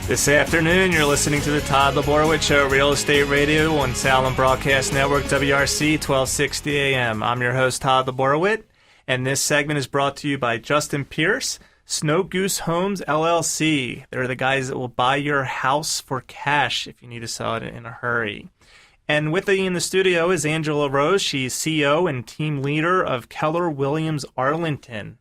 This afternoon, you're listening to the Todd Laborowitz Show, Real Estate Radio on Salem Broadcast Network, WRC 1260 AM. I'm your host, Todd Laborowitz, and this segment is brought to you by Justin Pierce, Snow Goose Homes, LLC. They're the guys that will buy your house for cash if you need to sell it in a hurry. And with me in the studio is Angela Rose. She's CEO and team leader of Keller William Arlington.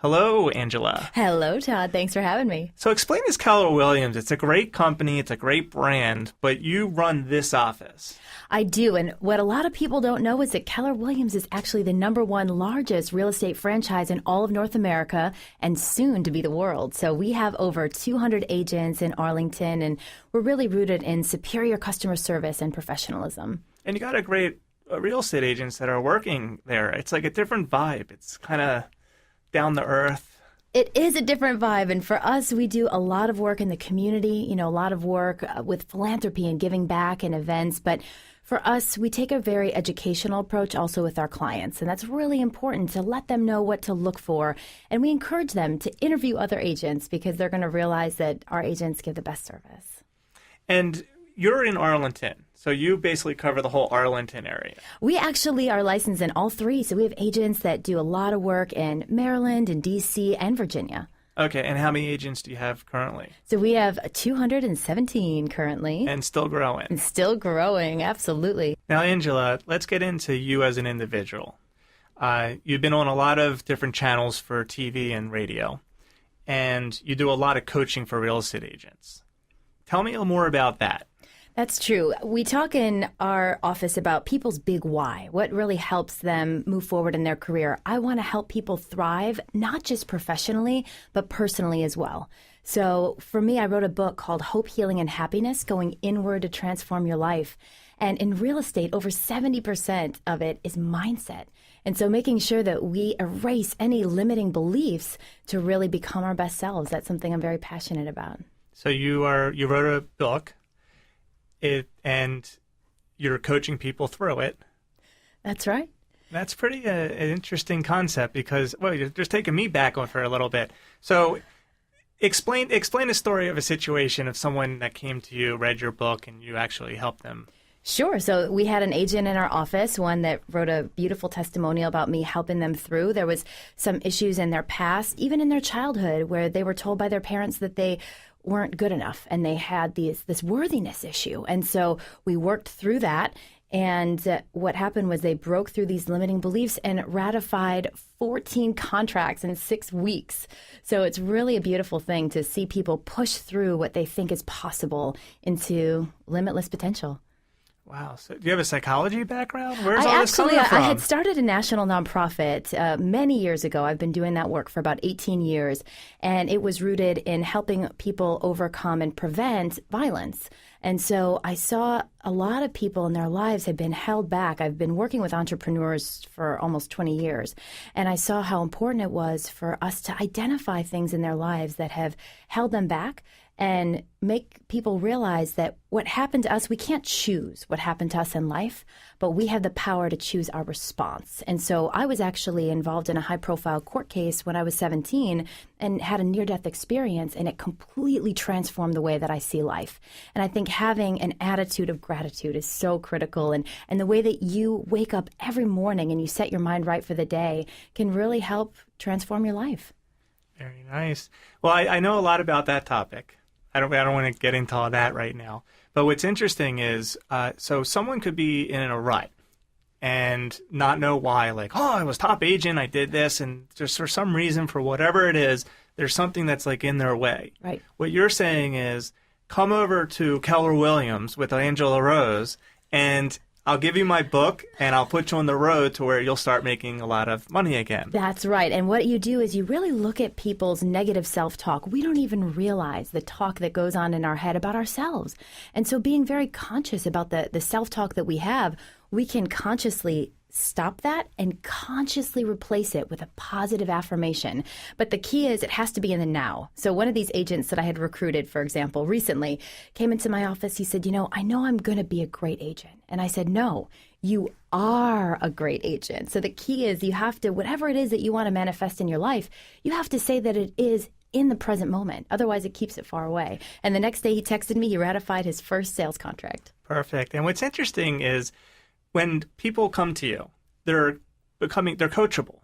Hello, Angela. Hello, Todd. Thanks for having me. So explain this Keller Williams. It's a great company. It's a great brand, but you run this office. I do. And what a lot of people don't know is that Keller Williams is actually the #1 largest real estate franchise in all of North America and soon to be the world. So we have over 200 agents in Arlington, and we're really rooted in superior customer service and professionalism. And you got a great real estate agents that are working there. It's like a different vibe. It's kind of down to earth. It is a different vibe, and for us, we do a lot of work in the community, a lot of work with philanthropy and giving back and events, but for us, we take a very educational approach also with our clients, and that's really important to let them know what to look for, and we encourage them to interview other agents because they're going to realize that our agents give the best service. And you're in Arlington, so you basically cover the whole Arlington area. We actually are licensed in all three, so we have agents that do a lot of work in Maryland and D.C. and Virginia. Okay, and how many agents do you have currently? So we have 217 currently. And still growing. And still growing, absolutely. Now, Angela, let's get into you as an individual. You've been on a lot of different channels for TV and radio, and you do a lot of coaching for real estate agents. Tell me a little more about that. That's true. We talk in our office about people's big why, what really helps them move forward in their career. I want to help people thrive, not just professionally, but personally as well. So for me, I wrote a book called Hope, Healing, and Happiness, Going Inward to Transform Your Life. And in real estate, over 70% of it is mindset. And so making sure that we erase any limiting beliefs to really become our best selves, that's something I'm very passionate about. So you wrote a book. And you're coaching people through it. That's right. That's pretty an interesting concept because, well, you're just taking me back on for a little bit. So explain a story of a situation of someone that came to you, read your book, and you actually helped them. Sure. So we had an agent in our office, one that wrote a beautiful testimonial about me helping them through. There was some issues in their past, even in their childhood, where they were told by their parents that they weren't good enough and they had this worthiness issue. And so we worked through that. And what happened was they broke through these limiting beliefs and ratified 14 contracts in 6 weeks. So it's really a beautiful thing to see people push through what they think is possible into limitless potential. Wow. So do you have a psychology background? Where's all this coming from? I had started a national nonprofit many years ago. I've been doing that work for about 18 years, and it was rooted in helping people overcome and prevent violence. And so I saw a lot of people in their lives had been held back. I've been working with entrepreneurs for almost 20 years, and I saw how important it was for us to identify things in their lives that have held them back and make people realize that what happened to us, we can't choose what happened to us in life, but we have the power to choose our response. And so I was actually involved in a high-profile court case when I was 17 and had a near-death experience, and it completely transformed the way that I see life. And I think having an attitude of gratitude is so critical, and the way that you wake up every morning and you set your mind right for the day can really help transform your life. Very nice. Well, I know a lot about that topic. I don't want to get into all that right now. But what's interesting is, so someone could be in a rut and not know why, like, oh, I was top agent, I did this, and just for some reason, for whatever it is, there's something that's like in their way. Right. What you're saying is, come over to Keller Williams with Angela Rose, and I'll give you my book, and I'll put you on the road to where you'll start making a lot of money again. That's right. And what you do is you really look at people's negative self-talk. We don't even realize the talk that goes on in our head about ourselves. And so being very conscious about the self-talk that we have, we can consciously stop that and consciously replace it with a positive affirmation. But the key is it has to be in the now. So one of these agents that I had recruited, for example, recently came into my office. He said, I know I'm going to be a great agent. And I said, no, you are a great agent. So the key is you have to, whatever it is that you want to manifest in your life, you have to say that it is in the present moment. Otherwise, it keeps it far away. And the next day he texted me, he ratified his first sales contract. Perfect. And what's interesting is when people come to you, they're coachable.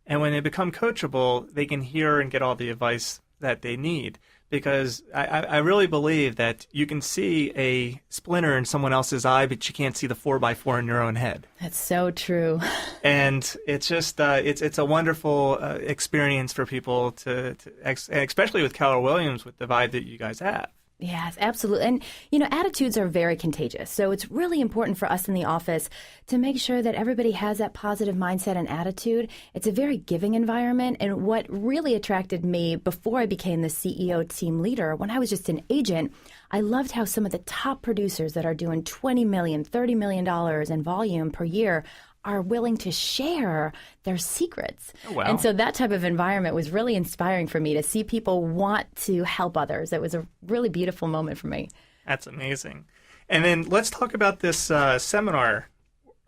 And when they become coachable, they can hear and get all the advice that they need. Because I really believe that you can see a splinter in someone else's eye, but you can't see the 4x4 in your own head. That's so true. And it's just it's a wonderful experience for people especially with Keller Williams, with the vibe that you guys have. Yes, absolutely. And, attitudes are very contagious. So it's really important for us in the office to make sure that everybody has that positive mindset and attitude. It's a very giving environment. And what really attracted me before I became the CEO team leader, when I was just an agent, I loved how some of the top producers that are doing $20 million, $30 million in volume per year are willing to share their secrets. Oh, wow. And so that type of environment was really inspiring for me to see people want to help others. It was a really beautiful moment for me. That's amazing. And then let's talk about this seminar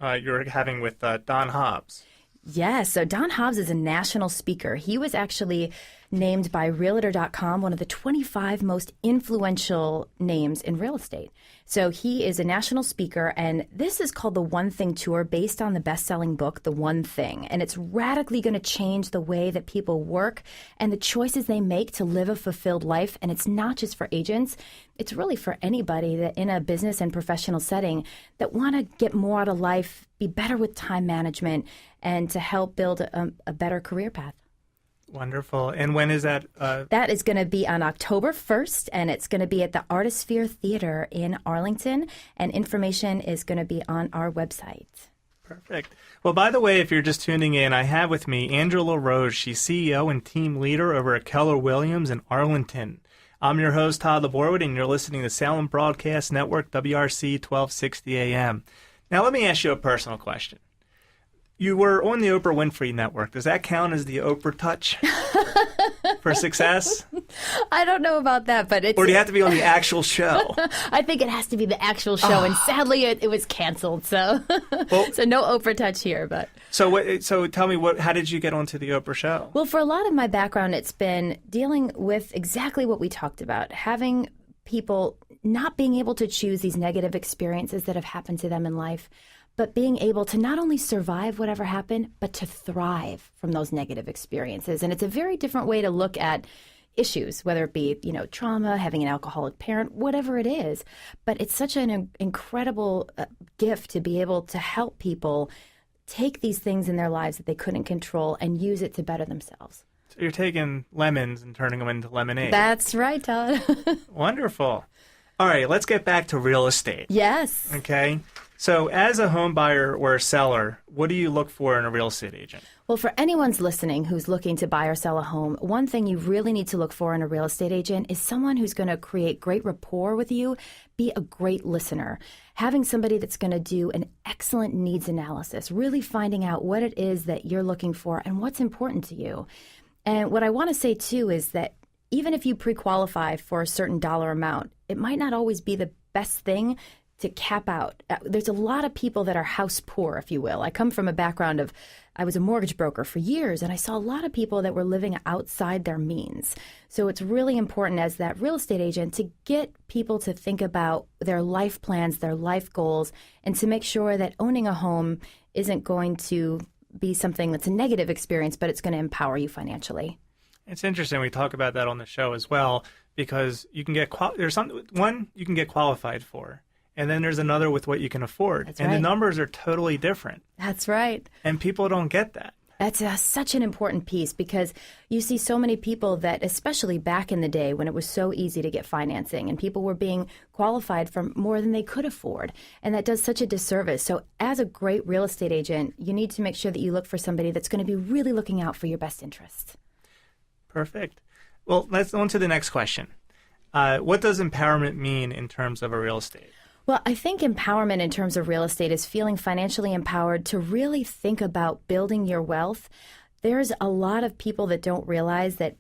you're having with Don Hobbs. Yes. So Don Hobbs is a national speaker. He was actually named by Realtor.com one of the 25 most influential names in real estate. So he is a national speaker, and this is called the One Thing Tour, based on the best-selling book, The One Thing. And it's radically going to change the way that people work and the choices they make to live a fulfilled life. And it's not just for agents. It's really for anybody that in a business and professional setting that want to get more out of life, be better with time management, and to help build a better career path. Wonderful. And when is that? That is going to be on October 1st, and it's going to be at the Artisphere Theater in Arlington, and information is going to be on our website. Perfect. Well, by the way, if you're just tuning in, I have with me Angela Rose. She's CEO and team leader over at Keller Williams in Arlington. I'm your host, Todd Laborwood, and you're listening to Salem Broadcast Network, WRC 1260 AM. Now, let me ask you a personal question. You were on the Oprah Winfrey Network. Does that count as the Oprah touch for success? I don't know about that, but it's... Or do you have to be on the actual show? I think it has to be the actual show, and sadly it was canceled, so so no Oprah touch here. But So tell me, how did you get onto the Oprah show? Well, for a lot of my background, it's been dealing with exactly what we talked about, having people not being able to choose these negative experiences that have happened to them in life, but being able to not only survive whatever happened, but to thrive from those negative experiences. And it's a very different way to look at issues, whether it be, trauma, having an alcoholic parent, whatever it is. But it's such an incredible gift to be able to help people take these things in their lives that they couldn't control and use it to better themselves. So you're taking lemons and turning them into lemonade. That's right, Todd. Wonderful. All right, let's get back to real estate. Yes. Okay. So as a home buyer or a seller, what do you look for in a real estate agent? Well, for anyone's listening who's looking to buy or sell a home, one thing you really need to look for in a real estate agent is someone who's going to create great rapport with you, be a great listener, having somebody that's going to do an excellent needs analysis, really finding out what it is that you're looking for and what's important to you. And what I want to say, too, is that even if you pre-qualify for a certain dollar amount, it might not always be the best thing to cap out. There's a lot of people that are house poor, if you will. I come from a background of, I was a mortgage broker for years, and I saw a lot of people that were living outside their means. So it's really important as that real estate agent to get people to think about their life plans, their life goals, and to make sure that owning a home isn't going to be something that's a negative experience, but it's going to empower you financially. It's interesting. We talk about that on the show as well, because you can get one you can get qualified for. And then there's another with what you can afford. That's and right. The numbers are totally different. That's right. And people don't get that. That's such an important piece, because you see so many people that, especially back in the day when it was so easy to get financing and people were being qualified for more than they could afford. And that does such a disservice. So as a great real estate agent, you need to make sure that you look for somebody that's going to be really looking out for your best interests. Perfect. Well, let's go on to the next question. What does empowerment mean in terms of a real estate? Well, I think empowerment in terms of real estate is feeling financially empowered to really think about building your wealth. There's a lot of people that don't realize that,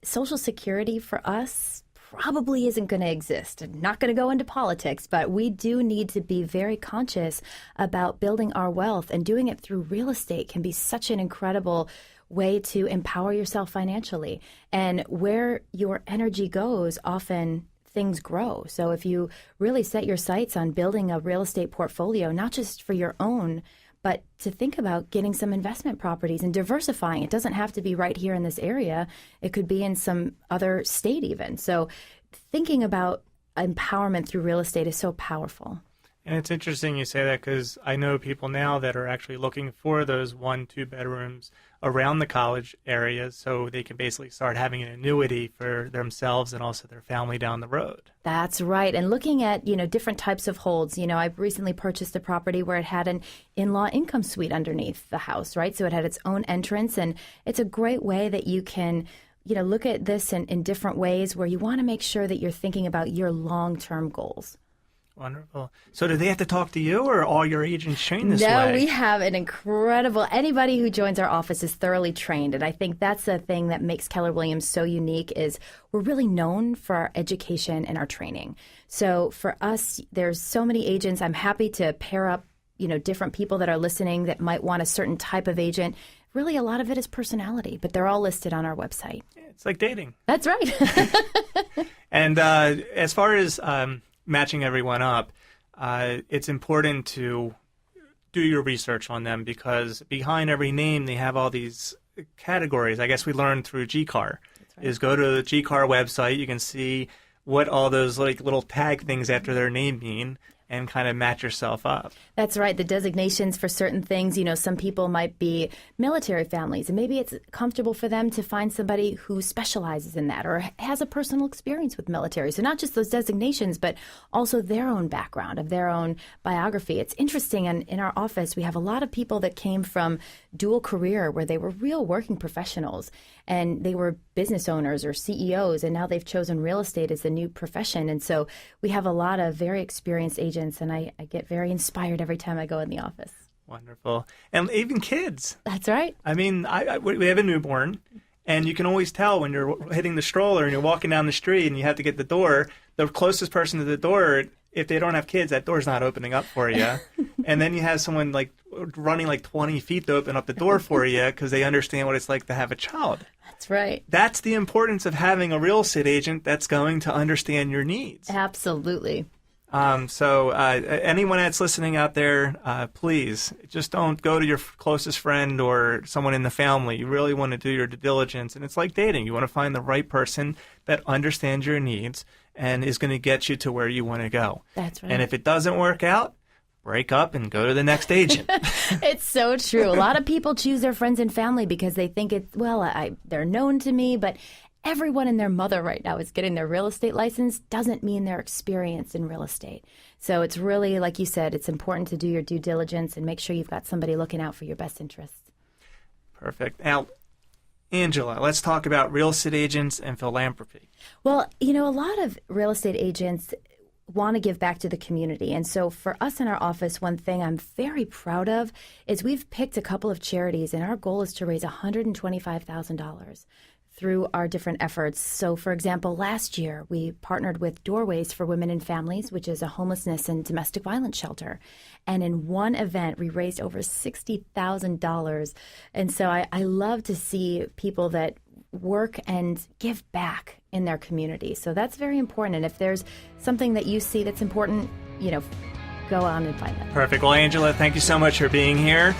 Social Security for us probably isn't going to exist. I'm not going to go into politics, but we do need to be very conscious about building our wealth, and doing it through real estate can be such an incredible way to empower yourself financially. And where your energy goes, often things grow. So if you really set your sights on building a real estate portfolio, not just for your own, but to think about getting some investment properties and diversifying. It doesn't have to be right here in this area. It could be in some other state even. So thinking about empowerment through real estate is so powerful. And it's interesting you say that, because I know people now that are actually looking for those 1-2 bedrooms around the college areas, so they can basically start having an annuity for themselves and also their family down the road. That's right. And looking at, different types of holds, I recently purchased a property where it had an in-law income suite underneath the house, right? So it had its own entrance, and it's a great way that you can look at this in different ways where you want to make sure that you're thinking about your long-term goals. Wonderful. So do they have to talk to you, or are all your agents trained this way? No, we have an incredible, anybody who joins our office is thoroughly trained. And I think that's the thing that makes Keller Williams so unique is we're really known for our education and our training. So for us, there's so many agents. I'm happy to pair up, different people that are listening that might want a certain type of agent. Really, a lot of it is personality, but they're all listed on our website. It's like dating. That's right. And as far as matching everyone up, it's important to do your research on them, because behind every name they have all these categories. I guess we learned through GCAR. Right. Is go to the GCAR website. You can see what all those little tag things after their name mean, and kind of match yourself up. That's right. The designations for certain things, some people might be military families, and maybe it's comfortable for them to find somebody who specializes in that or has a personal experience with military. So not just those designations, but also their own background, of their own biography. It's interesting. And in our office, we have a lot of people that came from dual career, where they were real working professionals, and they were business owners or CEOs, and now they've chosen real estate as the new profession. And so we have a lot of very experienced agents, and I get very inspired every time I go in the office. Wonderful. And even kids. That's right. I mean, we have a newborn, and you can always tell when you're hitting the stroller and you're walking down the street and you have to get the door, the closest person to the door, if they don't have kids, that door's not opening up for you. And then you have someone running 20 feet to open up the door for you, because they understand what it's like to have a child. That's right. That's the importance of having a real estate agent that's going to understand your needs. Absolutely. So anyone that's listening out there, please just don't go to your closest friend or someone in the family. You really want to do your due diligence. And it's like dating. You want to find the right person that understands your needs and is going to get you to where you want to go. That's right. And if it doesn't work out, break up and go to the next agent. It's so true. A lot of people choose their friends and family because they think they're known to me, but everyone and their mother right now is getting their real estate license doesn't mean they're experienced in real estate. So it's really, like you said, it's important to do your due diligence and make sure you've got somebody looking out for your best interests. Perfect. Now, Angela, let's talk about real estate agents and philanthropy. Well, a lot of real estate agents want to give back to the community. And so for us in our office, one thing I'm very proud of is we've picked a couple of charities, and our goal is to raise $125,000 through our different efforts. So, for example, last year we partnered with Doorways for Women and Families, which is a homelessness and domestic violence shelter. And in one event, we raised over $60,000. And so I love to see people that work and give back in their community. So that's very important. And if there's something that you see that's important, go on and find that. Perfect. Well, Angela, thank you so much for being here.